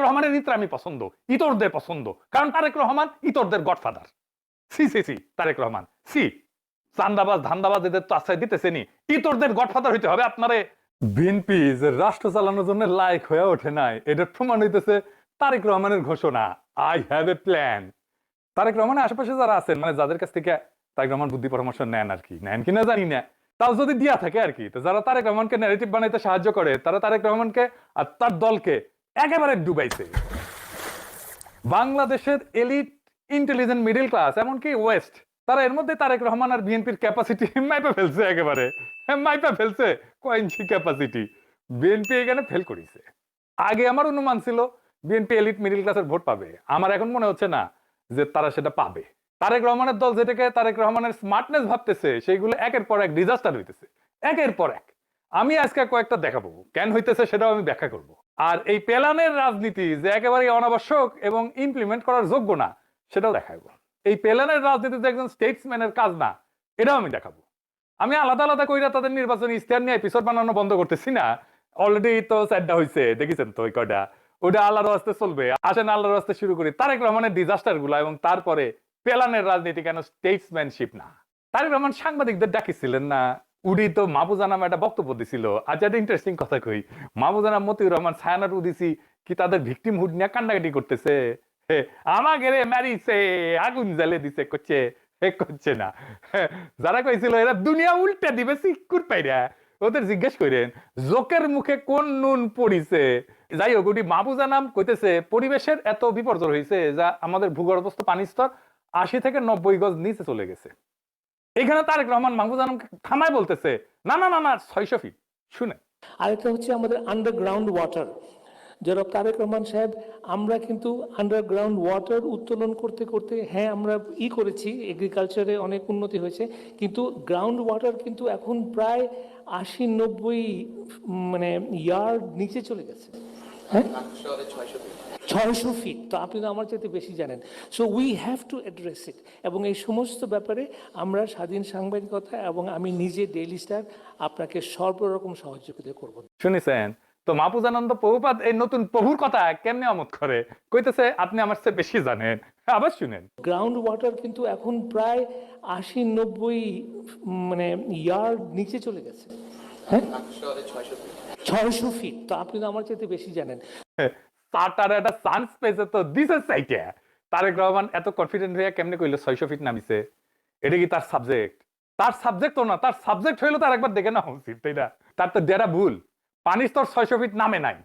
রহমানের ইতরামি পছন্দ, ইতরদের পছন্দ, কারণ তারেক রহমান ইতরদের গডফাদার। সি সি সি তারেক রহমান সি, চান্দাবাজ ধান্দাবাজ এদের তো আশ্রয় দিতেছেনি, ইতরদের গডফাদার হইতে হবে আপনারে। বিএনপি যে রাষ্ট্র চালানোর জন্য লায়ক হয়ে ওঠে নাই, এটা প্রমাণ হইতেছে তারেক রহমানের ঘোষণা, I have a plan. Tarique রহমানের আশেপাশে যারা আছেন, মানে যাদের কাছ থেকে তারেক রহমান বুদ্ধি পরামর্শ নেন আর কি, নেন কিনা জানি না, তাও যদি দিয়া থাকে আর কি, তো যারা তারেক রহমানকে ন্যারেটিভ বানাইতে সাহায্য করে, তারা তারেক রহমানকে আর তার দলকে একেবারে ডুবাইছে। বাংলাদেশের এলিট ইন্টেলিজেন্ট মিডল ক্লাস, এমনকি ওয়েস্ট, তারা এর মধ্যে তারেক রহমান আর বিএনপির ক্যাপাসিটি মাইপা ফেলছে, একেবারে মাইপা ফেলছে। কয়েঞ্চি ক্যাপাসিটি বিএনপি এখানে ফেল করেছে। আগে আমার অনুমান ছিল বিএনপি এলিট মিডল ক্লাসের ভোট পাবে, আমার এখন মনে হচ্ছে না যে তারা সেটা পাবে। তারেক রহমানের দল যেটাকে তারেক রহমানের স্মার্টনেস ভাবতেছে, সেইগুলো একের পর এক ডিজাস্টার হইতেছে, একের পর এক। আমি আজকে কয়েকটা দেখাবো, কেন হইতেছে সেটাও আমি ব্যাখ্যা করব। আর এই পেলানের রাজনীতি যে একেবারে অনাবশ্যক এবং ইমপ্লিমেন্ট করার যোগ্য না, সেটাও দেখাবো। এই পেলানের রাজনীতি যে একজন স্টেটসম্যানের কাজ না, এটাও আমি দেখাবো। আমি আলাদা আলাদা কইরা তাদের নির্বাচনী ইস্তেহার নিয়ে এপিসোড বানানো বন্ধ করতেছি না, অলরেডি তো চারটা হয়েছে, দেখেছেন তো ওই কয়টা, ওটা আল্লাহর রাস্তে চলবে। আসেন আল্লাহর রাস্তে শুরু করি তারেক রহমানের ডিজাস্টার গুলা, এবং তারপরে পেলানের রাজনীতি কেন স্টেটসম্যানশিপ না। তারেক রহমান সাংবাদিকদের ডাকিছিলেন না, উডি তো মাহবুজা নামে একটা বক্তব্য দিছিল। আজ একটা ইন্টারেস্টিং কথা কই, মাহবুজা নাম মতিউর রহমান ছায়ানার উদিসি কি তাদের ভিকটিম হুড নিয়ে কান্নাকাটি করতেছে, আমাকে রে মারিছে, আগুন জ্বালে দিছে, করছে করছে না। যারা কইছিল এরা দুনিয়া উল্টে দিবে সিকুর পাইরা, ওদের জিজ্ঞেস করেন জোকের মুখে কোন নুন পড়িছে। যাই হোক, ওটি মাহবুজা নাম কইতেছে পরিবেশের এত বিপর্যয় হয়েছে যা আমাদের ভূগর্ভস্থ পানির স্তর 80 থেকে 90 গজ নিচে চলে গেছে। এখানে তারেক রহমান মাহবুজা নামকে থামায় বলতেছে না না না না 600 ফিট। শুনে আরেকটা হচ্ছে আমাদের আন্ডারগ্রাউন্ড ওয়াটার। জনাব তারেক রহমান সাহেব, আমরা কিন্তু আন্ডারগ্রাউন্ড ওয়াটার উত্তোলন করতে করতে, হ্যাঁ আমরা করেছি, এগ্রিকালচারে অনেক উন্নতি হয়েছে, কিন্তু গ্রাউন্ড ওয়াটার কিন্তু এখন প্রায় 80-90 মানে ইয়ার্ড নিচে চলে গেছে। হ্যাঁ, 600 ফিট। তো আপনি তো আমার চাইতে বেশি জানেন। So we have to address ইট। এবং এই সমস্ত ব্যাপারে আমরা স্বাধীন সাংবাদিকতা এবং আমি নিজে ডেইলি স্টার আপনাকে সর্বরকম সহযোগিতা করব। শুনেছেন তো মাহফুজানন্দ প্রভুপাদ এই নতুন প্রভুর কথা কেমনে আমোদ করে, কইতেছে আপনি আমার চেয়ে বেশি জানেন। আবার শুনেন, গ্রাউন্ড ওয়াটার কিন্তু এখন প্রায় 80-90 মানে ইয়ার্ড নিচে চলে গেছে। হ্যাঁ, 600 ফিট। তো আপনি তো আমার চাইতে বেশি জানেন। তার একটা চান্স পেয়েছে তো দিছে চাইতে। তারেক রহমান এত কনফিডেন্ট হয়ে কেমনে কইলো 600 ফিট নামিছে? এটা কি তার সাবজেক্ট? তার সাবজেক্ট তো না, তার সাবজেক্ট হইলো তার একবার দেখে নেওয়া উচিত, তাই না? তার তো ডেরা ভুল, পানির স্তর 600 ফিট নামে নাই,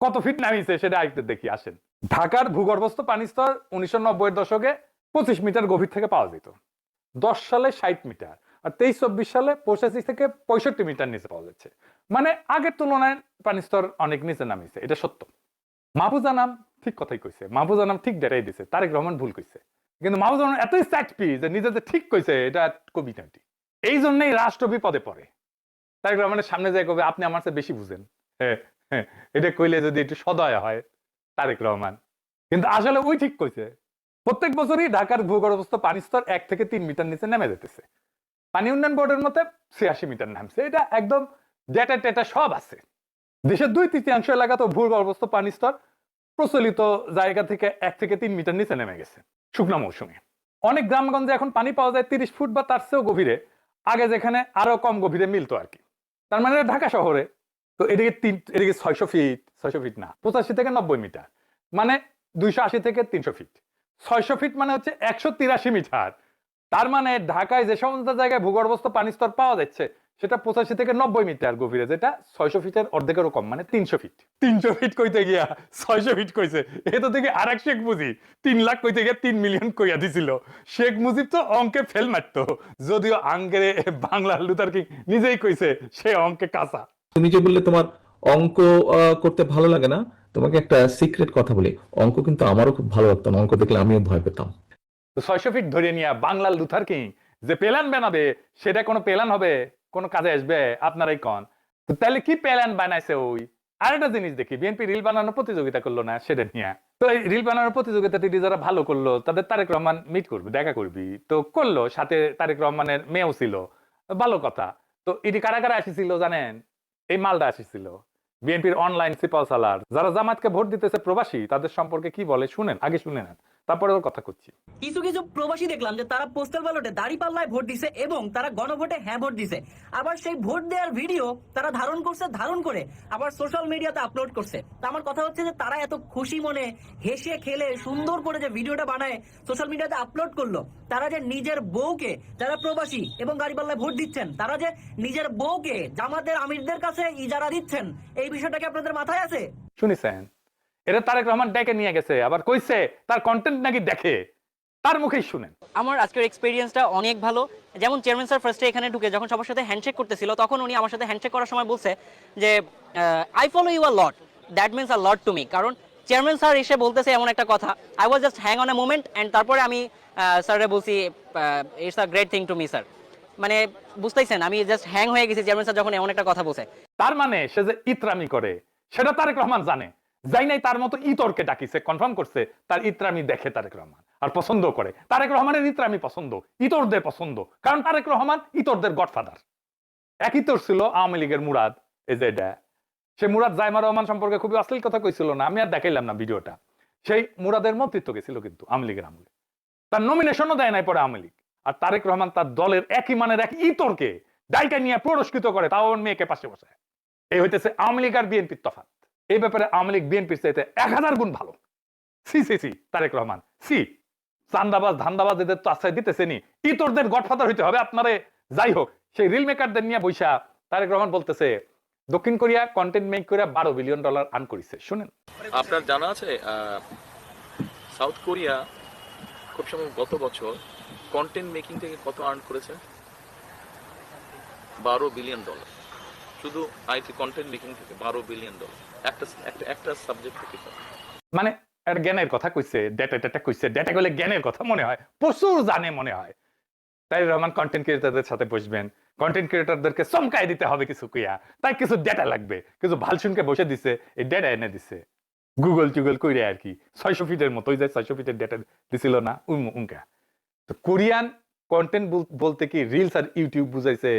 কত ফিট নামিছে সেটা আরেকটু দেখি আসেন। ঢাকার ভূগর্ভস্থ পানির স্তর 1990-এর দশকে 25 মিটার গভীর থেকে পাওয়া যেত, 10 সালে 60 মিটার, আর 23-24 সালে 85 থেকে 65 মিটার নিচে পাওয়া যাচ্ছে। মানে আগের তুলনায় পানির স্তর অনেক নিচে নামিছে, এটা সত্য। মাহফুজা নাম ঠিক কথাই কইছে, মাহফুজা নাম ঠিক ডেটাই দিছে, তারেক রহমান ভুল কইছে। কিন্তু মাহফুজা নাম এতই স্যাটপি যে নিজে যে ঠিক কইছে এটা কবিতাটি, এই জন্যই রাষ্ট্র বিপদে পড়ে। তারেক রহমানের সামনে যায় কবে আপনি আমার চেয়ে বেশি বুঝেন, হ্যাঁ হ্যাঁ, এটা কইলে যদি একটু সদয় হয় তারেক রহমান। কিন্তু আসলে ওই ঠিক কইছে। প্রত্যেক বছরই ঢাকার ভূগর্ভস্থ পানির স্তর 1 থেকে 3 মিটার নিচে নেমে যেতেছে। পানি উন্নয়ন বোর্ডের মতে 86 মিটার নামছে, এটা একদম ডেটা টেটা সব আছে। দেশের 2/3 এলাকা তো ভূগর্ভস্থ পানির স্তর প্রচলিত জায়গা থেকে 1 থেকে 3 মিটার নিচে নেমে গেছে শুকনো মৌসুমে। অনেক গ্রামগঞ্জে এখন পানি পাওয়া যায় 30 ফুট বা তার চেয়েও গভীরে, আগে যেখানে আরো কম গভীরে মিলতো আর কি। তার মানে ঢাকা শহরে তো এদিকে 600 ফিট, 600 ফিট না, 85 থেকে 90 মিটার, মানে 280 থেকে 300 ফিট। 600 ফিট মানে হচ্ছে 183 মিটার। তার মানে ঢাকায় যে সমস্ত জায়গায় ভূগর্ভস্থ পানির স্তর পাওয়া যাচ্ছে সেটা 85 থেকে 90 মিটার গভীরে, যেটা 600 ফিটের অর্ধেকেরও কম, মানে 300 ফিট। 300 ফিট কইতে গিয়া 600 ফিট কইছে, এ তো থেকে আরেক শেখ মুজিব 3 লাখ কইতে গিয়া 3 মিলিয়ন কইয়া দিছিল। শেখ মুজিব তো অঙ্কে ফেল মারতো, যদিও আঙ্গেরে বাংলার লুথার কিং নিজেই কইছে সে অঙ্কে কাঁচা। তুমি যে বললে তোমার অঙ্ক করতে ভালো লাগে না, তোমাকে একটা সিক্রেট কথা বলি, অঙ্ক কিন্তু আমারও খুব ভালো লাগতো না, অঙ্ক দেখলে আমিও ভয় পেতাম। 600 ফিট ধরে নিয়ে বাংলার লুথার কিং যে প্ল্যান বানাবে, সেটা কোনো প্ল্যান হবে, কোনো কাজে আসবে? আপনারাই কন। তাহলে কি প্ল্যান বানাইছে ওই? আরেকটা জিনিস দেখি, বিএনপি রিল বানানোর প্রতিযোগিতা করলো না, সেটা নিয়ে তো এই রিল বানানোর প্রতিযোগিতাটি যারা ভালো করলো তাদের তারেক রহমান মিট করবে, দেখা করবি, তো করলো, সাথে তারেক রহমানের মেয়েও ছিল, ভালো কথা। তো এটি কারা কারা আসিছিল জানেন? এই মালদা আসিছিল, বিএনপির অনলাইন সিপাল সালার যারা জামাতকে ভোট দিতেছে প্রবাসী তাদের সম্পর্কে কি বলে শুনেন, আগে শুনে নেন, তারপরে ওর কথা করছি। কিছু কিছু প্রবাসী দেখলাম যে তারা পোস্টাল ব্যালটে দাঁড়িপাল্লায় ভোট দিছে এবং তারা গণভোটে হ্যাঁ ভোট দিছে। আবার সেই ভোট দেওয়ার ভিডিও তারা ধারণ করে আবার সোশ্যাল মিডিয়াতে আপলোড করছে। তা আমার কথা হচ্ছে যে তারা এত খুশি মনে হেসে খেলে সুন্দর করে যে ভিডিওটা বানায় সোশ্যাল মিডিয়াতে আপলোড করলো, তারা যে নিজের বউকে, যারা প্রবাসী এবং দাঁড়িপাল্লায় ভোট দিচ্ছেন, তারা যে নিজের বউকে জামাতের আমিরদের কাছে ইজারা দিচ্ছেন, এই বিষয়টা কি আপনাদের মাথায় আছে? শুনেছেন? এটা তারেক রহমান ডেকে নিয়ে গেছে, আবার কইছে তার কন্টেন্ট নাকি দেখে, তার মুখেই শুনেন। আমার আজকের এক্সপেরিয়েন্সটা অনেক ভালো। যেমন চেয়ারম্যান স্যার ফার্স্টে এখানে ঢুকে যখন সবার সাথে হ্যান্ডশেক করতেছিল, তখন উনি আমার সাথে হ্যান্ডশেক করার সময় বলছে যে I follow you a lot, that means a lot to me. কারণ চেয়ারম্যান স্যার এসে বলতেছে এমন একটা কথা, I was just hang on a moment, and তারপরে আমি স্যারে বলছি it's a great thing to me sir. মানে বুঝতেইছেন, আমি জাস্ট হ্যাং হয়ে গেছি চেয়ারম্যান স্যার যখন এমন একটা কথা বলছে। তার মানে সে যে ইতরামি করে সেটা তারেক রহমান জানে, যাই নাই তার মতো ইতরকে ডাকিছে, কনফার্ম করছে তার ইতরামি দেখে তারেক রহমান আর পছন্দ করে। তারেক রহমানের ইতরামি পছন্দ, ইতরদের পছন্দ, কারণ তারেক রহমান ইতরদের গডফাদার। এক ইতর ছিল আওয়ামী লীগের মুরাদ, এই যে এটা, সে মুরাদ জাইমা রহমান সম্পর্কে খুবই অশ্লীল কথা কইছিল না, আমি আর দেখাইলাম না ভিডিওটা। সেই মুরাদের মন্ত্রিত্ব গেছিল কিন্তু আওয়ামী লীগের আমলে, তার নমিনেশনও দেয় নাই পরে আওয়ামী লীগ। আর তারেক রহমান তার দলের একই মানের এক ইতরকে ডাইকা নিয়ে পুরস্কৃত করে, তাও ওর মেয়েকে পাশে বসায়। এই হইতেছে আওয়ামী লীগ আর বিএনপির তফাৎ। এই ব্যাপারে আওয়ামী লীগ বিএনপির চাইতে 1000 গুণ ভালো। সি সি সি তারেক রহমান সি। চান্দাবাজ ধান্দাবাজ এদের তো আশ্রয় দিতেছে নি, ইতরদের গডফাদার হইতে হবে আপনারে। যাই হোক, সেই রিল মেকারদের নিয়ে বৈশা তারেক রহমান বলতেছে দক্ষিণ কোরিয়া কন্টেন্ট মেক করে $12 বিলিয়ন আর্ন করেছে। শুনেন, আপনার জানা আছে সাউথ কোরিয়া খুব সম্ভব গত বছর কন্টেন্ট মেকিং থেকে কত আর্ন করেছে? $12 বিলিয়ন। শুধু আইটি কন্টেন্ট মেকিং থেকে $12 বিলিয়ন, একটা সাবজেক্ট থেকে। মানে এর জ্ঞানের কথা কইছে, ডেটা কইছে, ডেটা গেলে জ্ঞানের কথা মনে হয়, প্রচুর জানে মনে হয়। তাই রহমান কন্টেন্ট ক্রিয়েটরদের সাথে বসবেন, কন্টেন্ট ক্রিয়েটরদেরকে চমকাই দিতে হবে কিছু কুইয়া, তাই কিছু ডেটা লাগবে, কিছু ভালসুনকে বসে দিছে, এই ডেটা এনে দিছে গুগল টুগল কইরে আর কি। 600 ফিটের মতো, ওই যে 600 ফিটের ডেটা দিছিল না উনকা। তো কোরিয়ান কন্টেন্ট বলতে কি রিলস আর ইউটিউব বুঝাইছে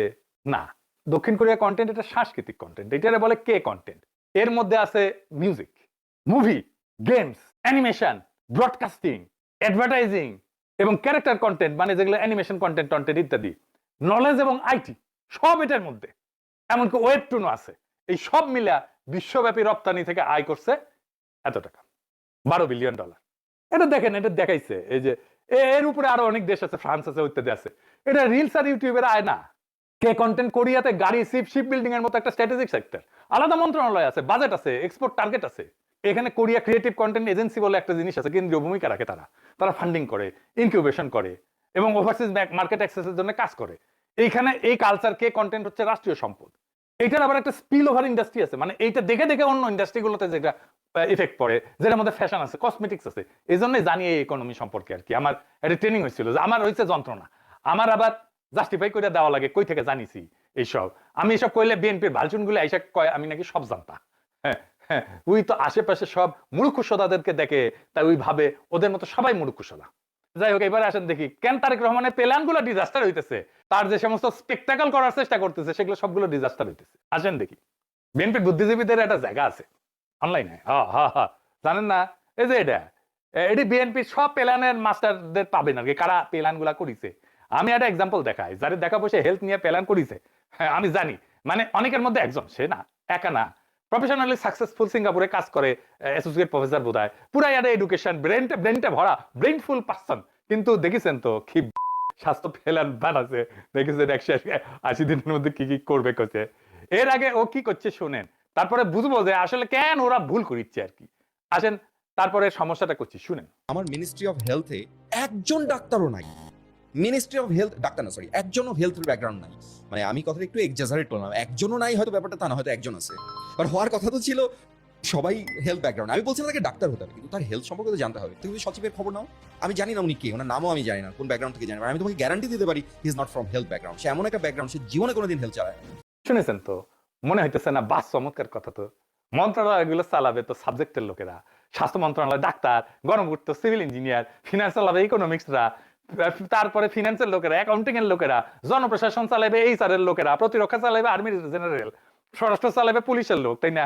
না। দক্ষিণ কোরিয়া কন্টেন্ট এটা সাংস্কৃতিক কন্টেন্ট, এটারে বলে কে কন্টেন্ট। এর মধ্যে আছে music, movie, games, animation, broadcasting, advertising এবং ক্যারেক্টার কন্টেন্ট, মানে যেগুলো অ্যানিমেশন কন্টেন্ট ইত্যাদি, নলেজ এবং আইটি সব এটার মধ্যে। এমনকি ওয়েবটুনও আছে। এই সব মিলা বিশ্বব্যাপী রপ্তানি থেকে আয় করছে এত টাকা, $12 বিলিয়ন। এটা দেখেন, এটা দেখাইছে। এই যে এর উপরে আরো অনেক দেশ আছে, ফ্রান্স আছে, ইত্যাদি আছে। এটা রিলস আর ইউটিউবের আয় না। কে কন্টেন্ট কোরিয়াতে গাড়ি, শিপ বিল্ডিং এর মতো একটা স্ট্র্যাটেজিক সেক্টর, আলাদা মন্ত্রণালয় আছে, বাজেট আছে, এক্সপোর্ট টার্গেট আছে। এখানে কোরিয়া ক্রিয়েটিভ কন্টেন্ট এজেন্সি বলে একটা জিনিস আছে, কেন্দ্রীয় ভূমিকা রাখে। তারা ফান্ডিং করে, ইনকিউবেশন করে এবং ওভারসিজ মার্কেট অ্যাক্সেসের জন্য কাজ করে। এইখানে এই কালচার কে কন্টেন্ট হচ্ছে রাষ্ট্রীয় সম্পদ। এইটার আবার একটা স্পিল ওভার ইন্ডাস্ট্রি আছে, মানে এইটা দেখে দেখে অন্য ইন্ডাস্ট্রিগুলোতে যেটা ইফেক্ট পড়ে, যেটার মধ্যে ফ্যাশন আছে, কসমেটিক্স আছে। এই জন্যই জানি এই ইকোনমি সম্পর্কে আর কি। আমার একটা ট্রেনিং হয়েছিল যে আমার হয়েছে যন্ত্রণা, আমার আবার জাস্টিফাই করে দেওয়া লাগে, কই থেকে জানিছি এইসব। আমি এসব কইলে বিএনপির ভালচুনগুলো এসে কয় আমি নাকি সব জানতাম। হ্যাঁ হ্যাঁ, ওই তো আশেপাশে সব মূর্খসোদাদেরকে দেখে, তাই ওই ভাবে ওদের মতো সবাই মূর্খসোদা। যাই হোক, এবারে আসেন দেখি কেন তারেক রহমানের প্ল্যান গুলো ডিজাস্টার হইতেছে। তার যে সমস্ত স্পেকটাকল করার চেষ্টা করতেছে সেগুলো সবগুলো ডিজাস্টার হইতেছে। আসেন দেখি। বিএনপির বুদ্ধিজীবীদের একটা জায়গা আছে অনলাইনে, জানেন না? এই যে এটি বিএনপির সব প্ল্যানের মাস্টারদের পাবেন আর কি, কারা প্ল্যান গুলা করিছে। আমি একটা এক্সাম্পল দেখাই, যারা দেখা বসে হেলথ নিয়ে প্ল্যান করিছে, হ্যাঁ আমি জানি, মানে অনেকের মধ্যে একজন, সে না একা না, প্রফেশনালি সাকসেসফুল, সিঙ্গাপুরে কাজ করে, অ্যাসোসিয়েট প্রফেসর বোধহয়, পুরা একটা এডুকেশন, ব্রেনটা ভরা, ব্রেইনফুল পারসন। কিন্তু দেখেছেন তো কি স্বাস্থ্য প্ল্যান বানাচ্ছে, দেখেছেন 180 দিনের মধ্যে কি কি করবে করছে। এর আগে ও কি করছে শুনেন, তারপরে বুঝবো যে আসলে কেন ওরা ভুল করিচ্ছে আর কি। আসেন তারপরে সমস্যাটা করছি, শুনেন। আমার মিনিস্ট্রি অফ হেলথে একজন ডাক্তারও নাই। মিনিস্ট্রি অফ হেলথ ডাক্তার না, সরি, একজনও হেলথের ব্যাকগ্রাউন্ড নাই। মানে আমি কথাটা একটু এক্সাজারেট করলাম, একজনও নাই হয়তো ব্যাপারটা তা না, হয়তো একজন আছে। আর হওয়ার কথা তো ছিল সবাই হেলথ ব্যাকগ্রাউন্ড। আমি বলছিলাম তাকে ডাক্তার হতে হবে, কিন্তু তার হেলথ সম্পর্কে তো জানতে হবে। তুমি সচিবের খবর নাও, আমি জানি না উনি কে, ওনার নামও আমি জানি না, কোন ব্যাকগ্রাউন্ড থেকে জানি না। আমি তোমাকে গ্যারান্টি দিতে পারি he is not from health background. সে এমন একটা ব্যাকগ্রাউন্ড, সে জীবনে কোনোদিন হেলথ চালায় না। শুনেছেন তো, মনে হইতেছে না বাস চমৎকার কথা। তো মন্ত্রণালয়গুলো চালাবে তো সাবজেক্টের লোকেরা, স্বাস্থ্য মন্ত্রণালয় ডাক্তার, গণপূর্ত সিভিল ইঞ্জিনিয়ার, ফিনান্স চালাবে ইকোনমিক্সরা, তারপরে ফিনান্সের লোকেরা, অ্যাকাউন্টিং এর লোকেরা, জনপ্রশাসন চালাবে এইচআর এর লোকেরা, প্রতিরক্ষা চালাবে আর্মি জেনারেল, স্বরাষ্ট্র চালাবে পুলিশের লোক, তাই না?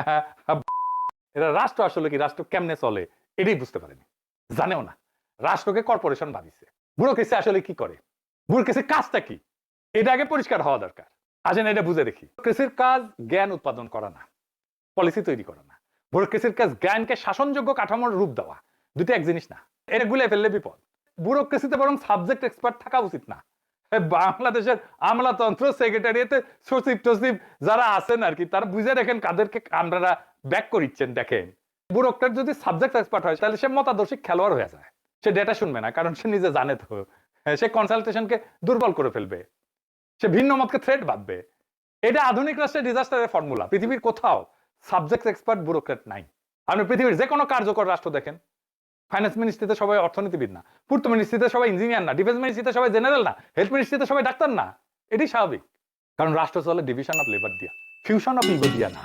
এরা রাষ্ট্র আসলে কি, রাষ্ট্র কেমনে চলে এটাই বুঝতে পারেনি, জানেও না। রাষ্ট্রকে কর্পোরেশন ভাবিছে। ব্যুরোক্রেসি আসলে কি করে, ব্যুরোক্রেসির কাজটা কি, এটা আগে পরিষ্কার হওয়া দরকার। আসেন এটা বুঝে দেখি। ব্যুরোক্রেসির কাজ জ্ঞান উৎপাদন করা না, পলিসি তৈরি করা না। ব্যুরোক্রেসির কাজ জ্ঞানকে শাসনযোগ্য কাঠামোর রূপ দেওয়া, দুটো এক জিনিস না। এটা গুলে ফেললে বিপদ। ব্যুরোক্রেসিতে বরং সাবজেক্ট এক্সপার্ট থাকা উচিত না। বাংলাদেশের আমলাতন্ত্র সেক্রেটারিয়েতে সচিব টচিব যারা আছেন আর কি, তারা বুঝে দেখেন কাদেরকে আপনারা ব্যাক করিচ্ছেন। দেখেন ব্যুরোক্রেট যদি সাবজেক্ট এক্সপার্ট হয় তাহলে সে মতাদর্শী খেলোয়াড় হয়ে যায়। সে ডেটা শুনবে না, কারণ সে নিজে জানে তো। সে কনসালটেশনকে দুর্বল করে ফেলবে, সে ভিন্ন মতকে থ্রেট ভাববে। এটা আধুনিক রাষ্ট্রের ডিজাস্টারের ফর্মুলা। পৃথিবীর কোথাও সাবজেক্ট এক্সপার্ট ব্যুরোক্রেট নাই। আপনি পৃথিবীর যে কোনো কার্যকর রাষ্ট্র দেখেন, ফাইন্যান্স মিনিস্ট্রিতে সবাই অর্থনীতিবিদ না, পূর্ত মিনিস্ট্রিতে সবাই ইঞ্জিনিয়ার না, ডিফেন্স মিনিস্ট্রিতে সবাই জেনারেল না, হেলথ মিনিস্ট্রিতে সবাই ডাক্তার না। এটাই স্বাভাবিক, কারণ রাষ্ট্র চলে ডিভিশন অফ লেবার দিয়া, ফিউশন অফ ইগো দিয়া না।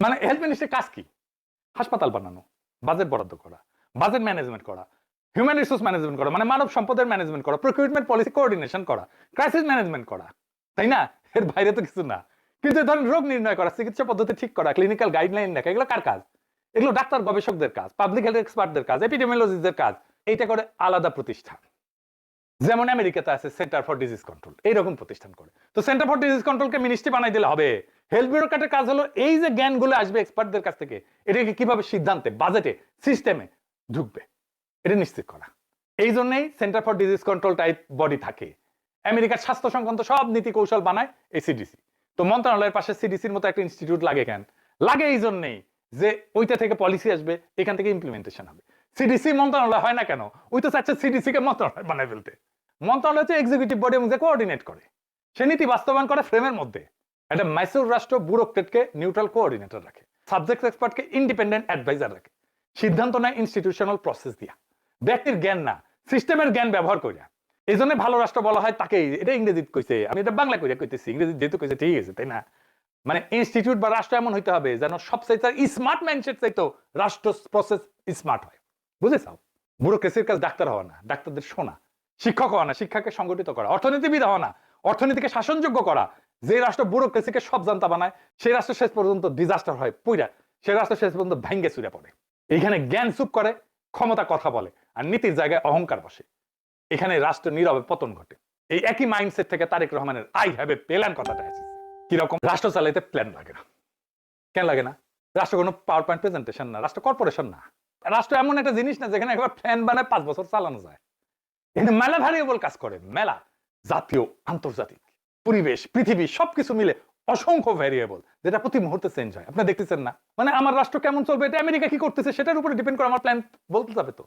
মানে হেলথ মিনিস্ট্রির কাজ কি? হাসপাতাল বানানো, বাজেট বরাদ্দ করা, বাজেট ম্যানেজমেন্ট করা, হিউম্যান রিসোর্স ম্যানেজমেন্ট করা, মানে মানব সম্পদের ম্যানেজমেন্ট করা, প্রকিউরমেন্ট পলিসি কোঅর্ডিনেশন করা, ক্রাইসিস ম্যানেজমেন্ট করা, তাই না? এর বাইরে তো কিছু না। কিন্তু ধরেন রোগ নির্ণয় করা, চিকিৎসা পদ্ধতি ঠিক করা, ক্লিনিক্যাল গাইডলাইন লেখা, এগুলো কার কাজ? এগুলো ডাক্তার গবেষকদের কাজ, পাবলিক হেলথ এক্সপার্টদের কাজ, এপিডেমিওলজিস্টদের কাজ। এইটা করে আলাদা প্রতিষ্ঠান, যেমন আমেরিকাতে আছে সেন্টার ফর ডিজিজ কন্ট্রোল, এইরকম প্রতিষ্ঠান করে। তো সেন্টার ফর ডিজিজ কন্ট্রোলকে মিনিস্ট্রি বানাই দিলে হবে? হেলথ ব্যুরোক্রেটের কাজ হলো এই যে জ্ঞানগুলো আসবে এক্সপার্টদের কাছ থেকে, এটাকে কিভাবে সিদ্ধান্তে, বাজেটে, সিস্টেমে ঢুকবে, এটা নিশ্চিত করা। এই জন্যই centre for disease control type body থাকে। আমেরিকার স্বাস্থ্য সংক্রান্ত সব নীতি কৌশল বানায় এই সিডিসি। তো মন্ত্রণালয়ের পাশে সিডিসির মতো একটা ইনস্টিটিউট লাগে কেন? লাগে এই জন্যই যে ওইটা থেকে পলিসি আসবে, এখান থেকে ইমপ্লিমেন্টেশন হবে। সিডিসি মন্ত্রণালয় হয় না কেন? ওই তো চাচ্ছে সিডিসি কে মন্ত্রণালয় বানায় ফেলতে। মন্ত্রণালয় হচ্ছে এক্সিকিউটিভ বডি এবং যে কোঅর্ডিনেট করে, সে নীতি বাস্তবায়ন করে ফ্রেমের মধ্যে। একটা ম্যাসিভ রাষ্ট্র ব্যুরোক্রেটকে নিউট্রাল কোঅর্ডিনেটর রাখে, সাবজেক্ট এক্সপার্টকে ইন্ডিপেন্ডেন্ট অ্যাডভাইজার রাখে, সিদ্ধান্ত নেয় ইনস্টিটিউশনাল প্রসেস দিয়া, ব্যক্তির জ্ঞান না, সিস্টেমের জ্ঞান ব্যবহার করিয়া। এই জন্য ভালো রাষ্ট্র বলা হয় তাকে। এটা ইংরেজিতে কইছে, আমি এটা বাংলা কইরা কইতেছি, ইংরেজি যেহেতু কইছে ঠিক আছে, তাই না? মানে ইনস্টিটিউট বা রাষ্ট্র এমন হইতে হবে যেন সবচাইতে স্মার্ট মাইন্ডসেট চাইতো রাষ্ট্র প্রসেস স্মার্ট হয়। বুঝেছাও? ব্যুরোক্রেসির কাজ ডাক্তার হওয়া না, ডাক্তারদের শোনা, শিক্ষক হওয়া না, শিক্ষাকে সংগঠিত করা, অর্থনীতিবিদ হওয়া না, অর্থনীতিকে শাসনযোগ্য করা। যে রাষ্ট্র ব্যুরোক্রেসিকে সব জানতা বানায়, সেই রাষ্ট্র শেষ পর্যন্ত ডিজাস্টার হয়, পুইরা সেই রাষ্ট্র শেষ পর্যন্ত ভেঙ্গে চুরে পড়ে। এইখানে জ্ঞান চুপ করে, ক্ষমতা কথা বলে, আর নীতির জায়গায় অহংকার বসে। এখানে রাষ্ট্র নীরবে পতন ঘটে। এই একই মাইন্ডসেট থেকে তারেক রহমানের আই হ্যাভ এ প্ল্যান কথাটা আছে। কিরকম? রাষ্ট্র চালাইতে প্ল্যান লাগে না। কেন লাগে না? রাষ্ট্র কোনো পাওয়ার পয়েন্ট প্রেজেন্টেশন না, রাষ্ট্র কর্পোরেশন না। রাষ্ট্র এমন একটা জিনিস না যেখানে একবার প্ল্যান বানায় 5 বছর চালানো যায়। এখানে মেলা ভ্যারিয়েবল কাজ করে, মেলা, জাতীয়, আন্তর্জাতিক, পরিবেশ, পৃথিবী, সবকিছু মিলে অসংখ্য ভ্যারিয়েবল, যেটা প্রতি মুহূর্তে চেঞ্জ হয়। আপনি দেখতেছেন না? মানে আমার রাষ্ট্র কেমন চলবে এটা আমেরিকা কি করতেছে সেটার উপরে ডিপেন্ড করে আমার প্ল্যান বলতে যাবে। তো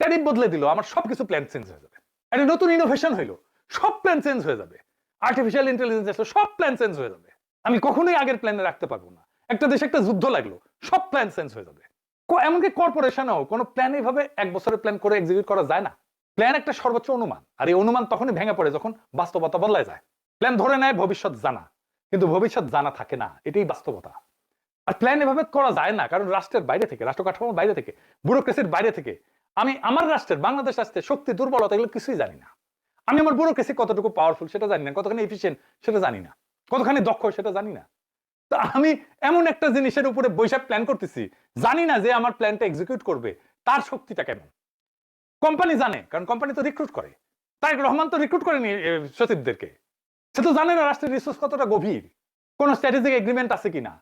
ট্যারিফ বদলে দিল, আমার সবকিছু প্ল্যান চেঞ্জ হয়ে যাবে। একটা নতুন ইনোভেশন হইলো, সব প্ল্যান চেঞ্জ হয়ে যাবে। আর্টিফিশিয়াল ইন্টেলিজেন্স আসলো, সব প্ল্যান চেঞ্জ হয়ে যাবে। আমি কখনোই আগের প্ল্যানে রাখতে পারবো না। একটা দেশে একটা যুদ্ধ লাগলো, সব প্ল্যান চেঞ্জ হয়ে যাবে। এমনকি কর্পোরেশনেও কোনো প্ল্যান এইভাবে 1 বছরের প্ল্যান করে এক্সিকিউট করা যায় না। প্ল্যান একটা সর্বোচ্চ অনুমান, আর এই অনুমান তখনই ভেঙে পড়ে যখন বাস্তবতা বদলায় যায়। প্ল্যান ধরে নেয় ভবিষ্যৎ জানা, কিন্তু ভবিষ্যৎ জানা থাকে না, এটাই বাস্তবতা। আর প্ল্যান এভাবে করা যায় না, কারণ রাষ্ট্রের বাইরে থেকে, রাষ্ট্র কাঠামোর বাইরে থেকে, ব্যুরোক্রেসির বাইরে থেকে আমি আমার রাষ্ট্রের, বাংলাদেশ রাষ্ট্রের শক্তি দুর্বলতা এগুলো কিছুই জানি না। আমি আমার ব্যুরোক্রেসি কতটুকু পাওয়ারফুল সেটা জানি না, কতখানি এফিশিয়েন্ট সেটা জানি না, কতখানি দক্ষ সেটা জানি না। তো আমি এমন একটা জিনিসের উপরে বৈশাখ প্ল্যান করতেছি, জানি না যে আমার প্ল্যানটা এক্সিকিউট করবে তার শক্তিটা কেমন। কোম্পানি জানে, কারণ কোম্পানি তো রিক্রুট করে। তারেক রহমান তো রিক্রুট করেনি সচিবদেরকে, সে তো জানে না রাষ্ট্রের রিসোর্স কতটা গভীর, কোন স্ট্র্যাটেজিক এগ্রিমেন্ট আছে কিনা।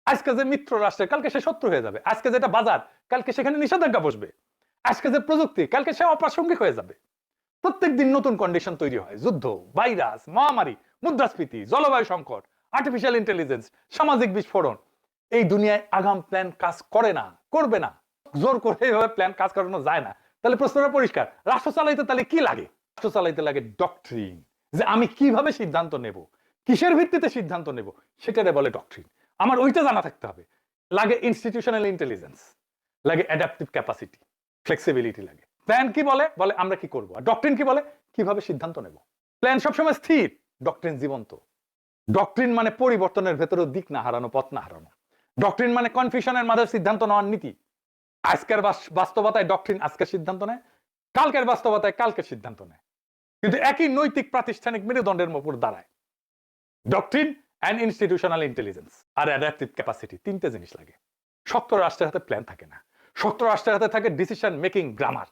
আজকে যে মিত্র রাষ্ট্রের, কালকে সে শত্রু হয়ে যাবে। আজকে যেটা বাজার, কালকে সেখানে নিষেধাজ্ঞা বসবে। আজকে যে প্রযুক্তি, কালকে সে অপ্রাসঙ্গিক হয়ে যাবে। প্রত্যেকদিন নতুন কন্ডিশন তৈরি হয়, যুদ্ধ, ভাইরাস, মহামারী, মুদ্রাস্ফীতি, জলবায়ু সংকট, আর্টিফিশিয়াল ইন্টেলিজেন্স, সামাজিক বিস্ফোরণ। এই দুনিয়ায় আগাম প্ল্যান কাজ করে না, করবে না। জোর করে এইভাবে প্ল্যান কাজ করানো যায় না। তাহলে প্রশ্নটা পরিষ্কার, রাষ্ট্র চালাইতে তাহলে কি লাগে? রাষ্ট্র চালাইতে লাগে ডক্ট্রিন, যে আমি কিভাবে সিদ্ধান্ত নেব, কিসের ভিত্তিতে সিদ্ধান্ত নেব, সেটারে বলে ডক্ট্রিন। আমার ওইটা জানা থাকতে হবে। লাগে ইনস্টিটিউশনাল ইন্টেলিজেন্স, লাগে অ্যাডাপটিভ ক্যাপাসিটি, ফ্লেক্সিবিলিটি লাগে। প্ল্যান কি বলে? বলে আমরা কি করবো। আর ডক্ট্রিন কি বলে? কিভাবে সিদ্ধান্ত নেব। প্ল্যান সবসময় স্থির, ডক্ট্রিন জীবন্ত। ডক্ট্রিন মানে পরিবর্তনের ভেতরে দিক না হারানো, পথ না হারানো। ডক্ট্রিন মানে কনফিউশনের মাঝে সিদ্ধান্ত নেওয়ার নীতি। আজকের বাস্তবতায় ডক্ট্রিন আজকের সিদ্ধান্ত নেয়, কালকের বাস্তবতায় কালকের সিদ্ধান্ত নেয়, কিন্তু একই নৈতিক প্রাতিষ্ঠানিক মেরুদণ্ডের উপর দাঁড়ায়। ডক্ট্রিন অ্যান্ড ইনস্টিটিউশনাল ইন্টেলিজেন্স আর অ্যাডাপটিভ ক্যাপাসিটি, তিনটে জিনিস লাগে। শক্ত রাষ্ট্রের হাতে প্ল্যান থাকে না, শক্ত রাষ্ট্রের হাতে থাকে ডিসিশন মেকিং গ্রামার।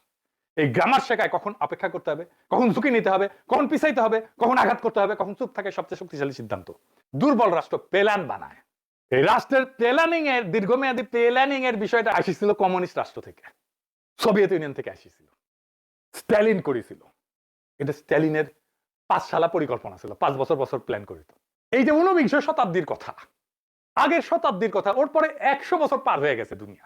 এই গ্রামার শেখায় কখন অপেক্ষা করতে হবে, কখন ঝুঁকি নিতে হবে, কখন পিছাইতে হবে, কখন আঘাত করতে হবে, কখন চুপ থাকে সবচেয়ে শক্তিশালী সিদ্ধান্ত। দুর্বল রাষ্ট্র প্ল্যান বানায়। এই রাষ্ট্রের প্ল্যানিং এর, দীর্ঘমেয়াদী প্ল্যানিং এর বিষয়টা আসিছিল কমিউনিস্ট রাষ্ট্র থেকে, সোভিয়েত ইউনিয়ন থেকে আসিছিল, স্ট্যালিন করেছিল। এটা স্ট্যালিনের 5 সালা পরিকল্পনা ছিল, 5 বছর বছর প্ল্যান করিত। এই যে 19বিংশ শতাব্দীর কথা, আগের শতাব্দীর কথা, ওর পরে 100 বছর পার হয়ে গেছে দুনিয়া।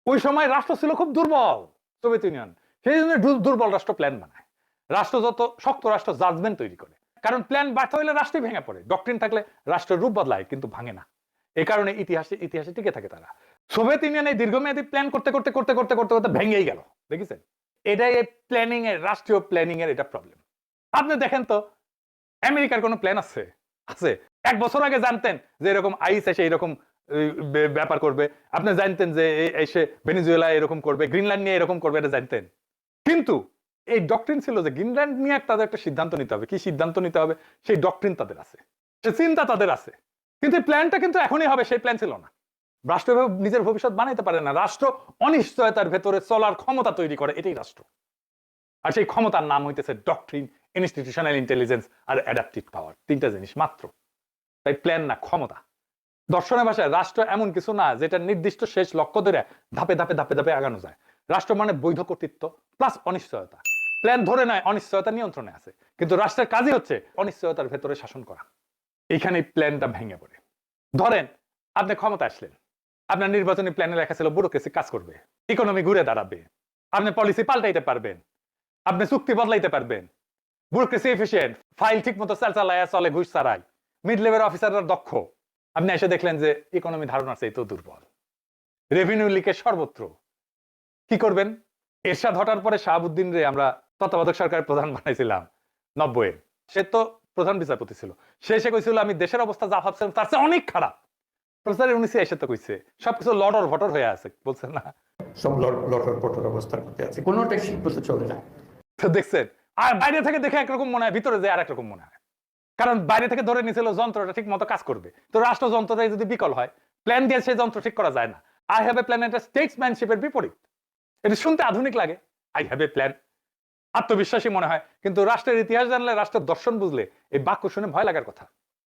ওই সময় রাষ্ট্র ছিল খুব দুর্বল, সোভিয়েত ইউনিয়ন। সেই জন্য দুর্বল রাষ্ট্র প্ল্যান বানায়। রাষ্ট্র যত শক্ত রাষ্ট্র জাজমেন্ট তৈরি করে, কারণ প্ল্যান ব্যর্থ হইলে রাষ্ট্রই ভেঙে পড়ে। ডক্ট্রিন থাকলে রাষ্ট্রের রূপ বদলায় কিন্তু ভাঙে না। এই কারণে ইতিহাসে টিকে থাকে তারা। সোভিয়েত ইউনিয়ন এই দীর্ঘমেয়াদী প্ল্যান করতে করতে করতে করতে করতে করতে ভেঙেই গেল, দেখেছেন? এটাই এই প্ল্যানিং এর, রাষ্ট্রীয় প্ল্যানিং এর এটা প্রবলেম। আপনি দেখেন তো আমেরিকার কোনো প্ল্যান আছে? 1 বছর আগে জানতেন যে এরকম আইস এসে এরকম ব্যাপার করবে, আপনি জানতেন যে এসে ভেনেজুয়েলা এরকম করবে, গ্রিনল্যান্ড নিয়ে এরকম করবে, এটা জানতেন। কিন্তু এই ডক্ট্রিন ছিল যে গ্রিনল্যান্ড নিয়ে তাদের একটা সিদ্ধান্ত নিতে হবে। কি সিদ্ধান্ত নিতে হবে সেই ডক্ট্রিন তাদের আছে, সে চিন্তা তাদের আছে, কিন্তু প্ল্যানটা কিন্তু এখনই হবে সেই প্ল্যান ছিল না। রাষ্ট্র নিজের ভবিষ্যৎ বানাইতে পারে না। রাষ্ট্র অনিশ্চয়তার ভেতরে চলার ক্ষমতা তৈরি করে, এটাই রাষ্ট্র। আর সেই ক্ষমতার নাম হইতেছে ডক্ট্রিন, ইনস্টিটিউশনাল ইন্টেলিজেন্স আর অ্যাডাপটিভ পাওয়ার। 3টা জিনিস মাত্র। তাই প্ল্যান না, ক্ষমতা। দর্শনের ভাষায় রাষ্ট্র এমন কিছু না যেটা নির্দিষ্ট শেষ লক্ষ্য ধরে ধাপে ধাপে ধাপে ধাপে আগানো যায়। রাষ্ট্র মানে বৈধ কর্তৃত্ব প্লাস অনিশ্চয়তা। প্ল্যান ধরে নয়, অনিশ্চয়তা নিয়ন্ত্রণে আছে, কিন্তু রাষ্ট্রের কাজই হচ্ছে অনিশ্চয়তার ভেতরে শাসন করা। এইখানে প্ল্যানটা ভেঙে পড়ে। ধরেন আপনি ক্ষমতা আসলেন, আপনার নির্বাচনী প্ল্যানে লেখা ছিল ব্যুরোক্রেসি কাজ করবে, ইকোনমি ঘুরে দাঁড়াবে, আপনি পলিসি পাল্টাইতে পারবেন, আপনি চুক্তি বদলাইতে পারবেন, ব্যুরোক্রেসি এফিশিয়েন্ট, ফাইল ঠিক মতো চালায় চলে, ঘুষ ছাড়াই, মিড লেভেল অফিসাররা দক্ষ। আপনি এসে দেখলেন যে ইকোনমি ধারণা চেয়ে তো দুর্বল, রেভিনিউ লিকেজ সর্বত্র। কি করবেন? এরশাদ হটার পরে শাহাবুদ্দিন রে আমরা তত্ত্বাবধায়ক সরকারের প্রধান বানাইছিলাম 90-এ। সে তো প্রধান বিচারপতি ছিল। সে এসে কইছিল আমি দেশের অবস্থা যা ভাবছিলাম তার চেয়ে অনেক খারাপ। প্রফেসর ইউনূসী এসে তো কইছে সবকিছু লটর ভটর হয়ে আছে, বলছেন না? সব লটর পটর অবস্থার মধ্যে আছে, কোনোটাই ঠিক মতো চলে না। তো দেখছেন, আর বাইরে থেকে দেখে একরকম মনে হয়, ভিতরে যে আর একরকম মনে হয়। কারণ বাইরে থেকে ধরে নিয়েছিল যন্ত্রটা ঠিক মতো কাজ করবে। তো রাষ্ট্র যন্ত্রটাই যদি বিকল হয়, প্ল্যান দিয়ে সেই যন্ত্র ঠিক করা যায় না। আই হ্যাভ এ প্ল্যান, এটা স্টেটসম্যানশিপের বিপরীত। এটা শুনতে আধুনিক লাগে, আই হ্যাভ এ প্ল্যান, আত্মবিশ্বাসী মনে হয়। কিন্তু রাষ্ট্রের ইতিহাস জানলে, রাষ্ট্রের দর্শন বুঝলে এই বাক্য শুনে ভয় লাগার কথা।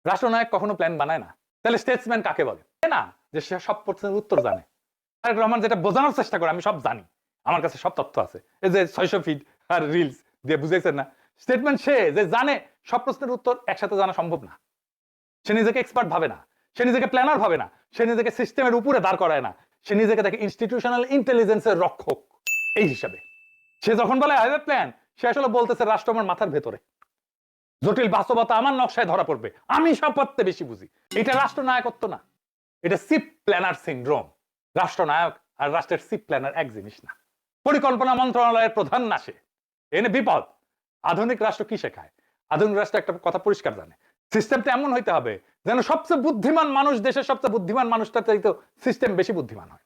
রাষ্ট্রনায়ক কখনো প্ল্যান বানায় না। তাহলে স্টেটসম্যান কাকে বলে? না, যে সে সব প্রশ্নের উত্তর জানে। তারেক রহমান যেটা বোঝানোর চেষ্টা করে, আমি সব জানি, আমার কাছে সব তথ্য আছে। এই যে 600 ফিট আর রিলস দিয়ে বুঝাইছেন না, স্টেটমেন্ট সে যে জানে সব প্রশ্নের উত্তর একসাথে জানা সম্ভব না। সে নিজেকে এক্সপার্ট ভাবে না, সে নিজেকে প্ল্যানার ভাবে না, সে নিজেকে সিস্টেমের উপরে দাঁড় করায় না, সে নিজেকে দেখে ইনস্টিটিউশনাল ইন্টেলিজেন্সের রক্ষক। এই হিসাবে সে যখন বলে আই হ্যাভ এ প্ল্যান, সে আসলে বলতেছে রাষ্ট্র আমার মাথার ভেতরে, জটিল বাস্তবতা আমার নকশায় ধরা পড়বে, আমি সব পড়তে বেশি বুঝি। এটা রাষ্ট্রনায়কত্ব না, এটা চিফ প্ল্যানার সিনড্রোম। রাষ্ট্রনায়ক আর রাষ্ট্রের চিফ প্ল্যানার এক জিনিস না। পরিকল্পনা মন্ত্রণালয়ের প্রধান না, সে এনে বিপদ। আধুনিক রাষ্ট্র কি শেখায়? আধুনিক রাষ্ট্র একটা কথা পরিষ্কার জানে, সিস্টেমটা এমন হইতে হবে যেন সবচেয়ে বুদ্ধিমান মানুষ, দেশের সবচেয়ে বুদ্ধিমান মানুষটা চাইতে সিস্টেম বেশি বুদ্ধিমান হয়।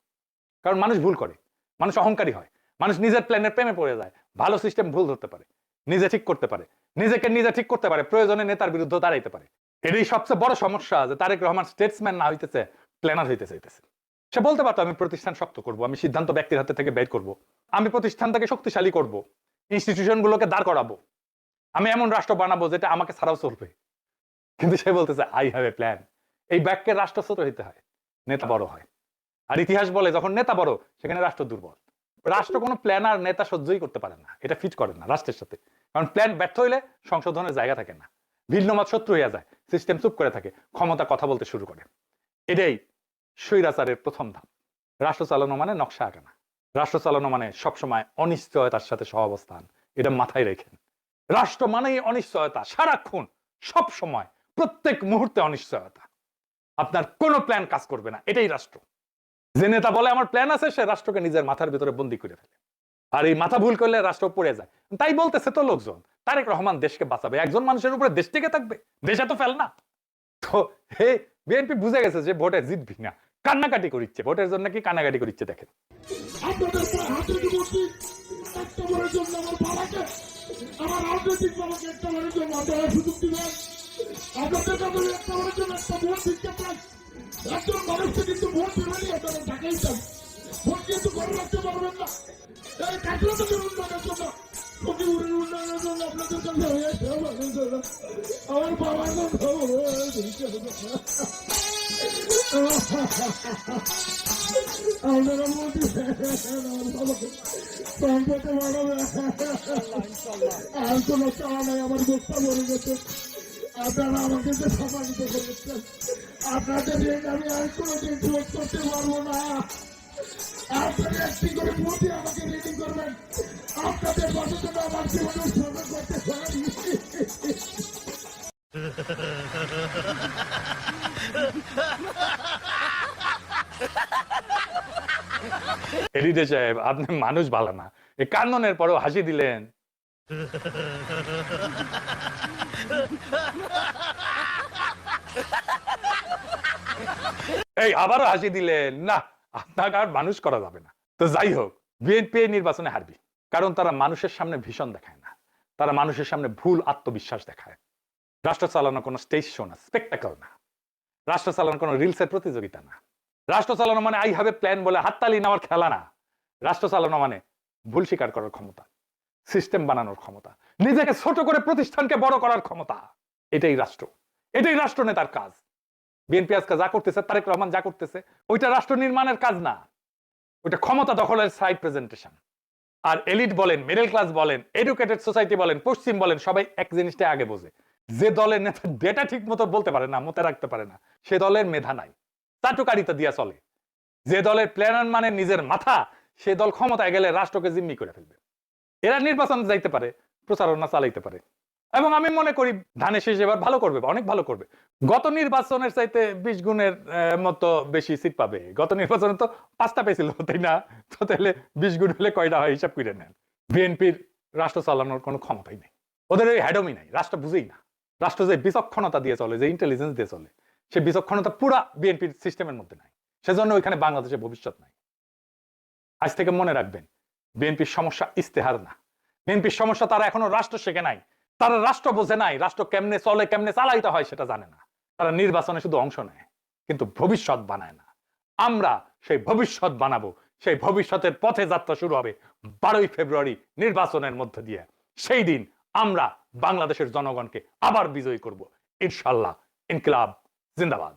কারণ মানুষ ভুল করে, মানুষ অহংকারী হয়, মানুষ নিজের প্ল্যানের প্রেমে পড়ে যায়। ভালো সিস্টেম ভুল ধরতে পারে, নিজে ঠিক করতে পারে, নিজেকে নিজে ঠিক করতে পারে, প্রয়োজনে নেতার বিরুদ্ধে দাঁড়াইতে পারে। এটাই সবচেয়ে বড় সমস্যা যে তারেক রহমান স্টেটসম্যান না হইতেছে, প্ল্যানার হইতে চাইতেছে। সে বলতে পারতো আমি প্রতিষ্ঠান শক্ত করব, আমি সিদ্ধান্ত ব্যক্তির হাতে থেকে বের করব, আমি প্রতিষ্ঠানটাকে শক্তিশালী করব, ইনস্টিটিউশন গুলোকে দাঁড় করাবো, আমি এমন রাষ্ট্র বানাবো যেটা আমাকে ছাড়াও চলবে। কিন্তু সে বলতেছে আই হ্যাভ এ প্ল্যান। এই বাক্যের রাষ্ট্র ছোট হইতে হয়, নেতা বড় হয়। আর ইতিহাস বলে যখন নেতা বড়, সেখানে রাষ্ট্র দুর্বল। রাষ্ট্র কোনো প্ল্যান আর নেতা সহ্যই করতে পারে না, এটা ফিট করে না রাষ্ট্রের সাথে। কারণ প্ল্যান ব্যর্থ হইলে সংশোধনের জায়গা থাকে না, ভিন্ন মত শত্রু হয়ে যায়, সিস্টেম চুপ করে থাকে, ক্ষমতা কথা বলতে শুরু করে। এটাই স্বৈরাচারের প্রথম ধাপ। রাষ্ট্র চালানো মানে নকশা আঁকা না, রাষ্ট্র চালানো মানে সবসময় অনিশ্চয়তার সাথে সহাবস্থান। এটা মাথায় রেখেন। রাষ্ট্র মানেই অনিশ্চয়তা, সারাক্ষণ, সব সময়, প্রত্যেক মুহূর্তে অনিশ্চয়তা। আপনার কোনো প্ল্যান কাজ করবে না, এটাই রাষ্ট্র। যে নেতা বলে আমার প্ল্যান আছে, সে রাষ্ট্রকে নিজের মাথার ভিতরে বন্দী করে ফেলে। আর এই মাথা ভুল করলে রাষ্ট্র পড়ে যায়। তাই বলতেছে তো লোকজন, তারেক রহমান দেশকে বাঁচাবে, একজন মানুষের উপরে দেশ টিকে থাকবে, দেশ এত ফেল না। তো হে বিএনপি বুঝে গেছে যে ভোটে জিতবি না, কান্নাকাটি করিচ্ছে, ভোটের জন্য কি কান্নাকাটি করিচ্ছে দেখেন। আমার রাজনৈতিক দলকে একটা জন্য আপনারা সুযোগ দিবেন। আপনাদের কাছে একটা বড় জন্য একটা ভোট দিতে চান, একজন মানুষকে কিন্তু ভোট দেবেনই, আপনারা ঢাকাই চান, ভোট কিন্তু করে রাখতে পারবেন না। এই কাকরাতের উন্নয়নের জন্য, সখীপুরের উন্নয়নের জন্য আপনাদের কাছে হয়েছে আমার বাবার কথা আপনারা ভোট দিবেন, আমার বাবাকে সম্পদে বাড়াবে। আর কোনো চাওয়া নাই, আমার ভোটটা মরে গেছে, আপনারা আমাকে যে সম্মানিত করেছেন, আপনাদের ঋণ আমি আর কোনোদিন শোধ করতে পারবো না। আপনারা একটি করে ভোটে আমাকে রেডি করবেন, আপনাদের পাশে জন্য আমার জীবনে উৎসর্গ করতে পারি। এডিটে সাহেব, আপনি মানুষ ভালো না, এই কান্দনের পরেও হাসি দিলেন। এই আবারও হাসি দিলেন। না, আপনাকে আর মানুষ করা যাবে না। তো যাই হোক, বিএনপি নির্বাচনে হারবি, কারণ তারা মানুষের সামনে ভীষণ দেখায় না, তারা মানুষের সামনে ভুল আত্মবিশ্বাস দেখায়। রাষ্ট্র চালানো কোনো স্টেজ শো না, স্পেকটাকল না। রাষ্ট্র চালানো কোনো রিলসের প্রতিযোগিতা না। রাষ্ট্র চালানো মানে আই হ্যাভ এ প্ল্যান বলে হাততালি নেওয়ার খেলা না। রাষ্ট্র চালানো মানে ভুল স্বীকার করার ক্ষমতা, সিস্টেম বানানোর ক্ষমতা, নিজেকে ছোট করে প্রতিষ্ঠানকে বড় করার ক্ষমতা। এটাই রাষ্ট্র, এটাই রাষ্ট্র নেতার কাজ। বিএনপি আজকে যা করতেছে, তারেক রহমান যা করতেছে, ওইটা রাষ্ট্র নির্মাণের কাজ না, ওইটা ক্ষমতা দখলের সাইড প্রেজেন্টেশন। আর এলিট বলেন, মিডল ক্লাস বলেন, এডুকেটেড সোসাইটি বলেন, পশ্চিম বলেন, সবাই এক জিনিসটা আগে বোঝে, যে দলের নেতা ডেটা ঠিক মতো বলতে পারে না, মতে রাখতে পারে না, সে দলের মেধা নাই, চাটুকারিতা দিয়া চলে। যে দলের প্ল্যানার মানে নিজের মাথা, সে দল ক্ষমতায় গেলে রাষ্ট্রকে জিম্মি করে ফেলবে। এরা নির্বাচন যাইতে পারে, প্রচারণা চালাইতে পারে, এবং আমি মনে করি ধানের শীষ এবার ভালো করবে, অনেক ভালো করবে। গত নির্বাচনের চাইতে 20 গুণের মতো বেশি সিট পাবে। গত নির্বাচনে তো 5টা পেয়েছিল, তাই না? তো তাহলে 20 গুণ হলে কয়টা হয় হিসাব করে নেন। বিএনপির রাষ্ট্র চালানোর কোনো ক্ষমতাই নেই, ওদের ওই হ্যাডমই নাই, রাষ্ট্র বুঝেই না। রাষ্ট্র যে বিচক্ষণতা দিয়ে চলে, যে ইন্টেলিজেন্স দিয়ে চলে, সে বিচক্ষণতা পুরা বিএনপির সিস্টেমের মধ্যে নাই। সেজন্য ওইখানে বাংলাদেশের ভবিষ্যৎ নাই। আজ থেকে মনে রাখবেন, বিএনপির সমস্যা ইস্তেহার না, বিএনপির সমস্যা তারা এখনো রাষ্ট্র শেখে নাই, তারা রাষ্ট্র বোঝে নাই, রাষ্ট্র কেমনে চলে, কেমনে চালাইতে হয় সেটা জানে না। তারা নির্বাচনে শুধু অংশ নেয়, কিন্তু ভবিষ্যৎ বানায় না। আমরা সেই ভবিষ্যৎ বানাবো, সেই ভবিষ্যতের পথে যাত্রা শুরু হবে 12ই ফেব্রুয়ারি নির্বাচনের মধ্যে দিয়ে। সেই দিন আমরা বাংলাদেশের জনগণকে আবার বিজয়ী করব ইনশাআল্লাহ। ইনকিলাব জিন্দাবাদ।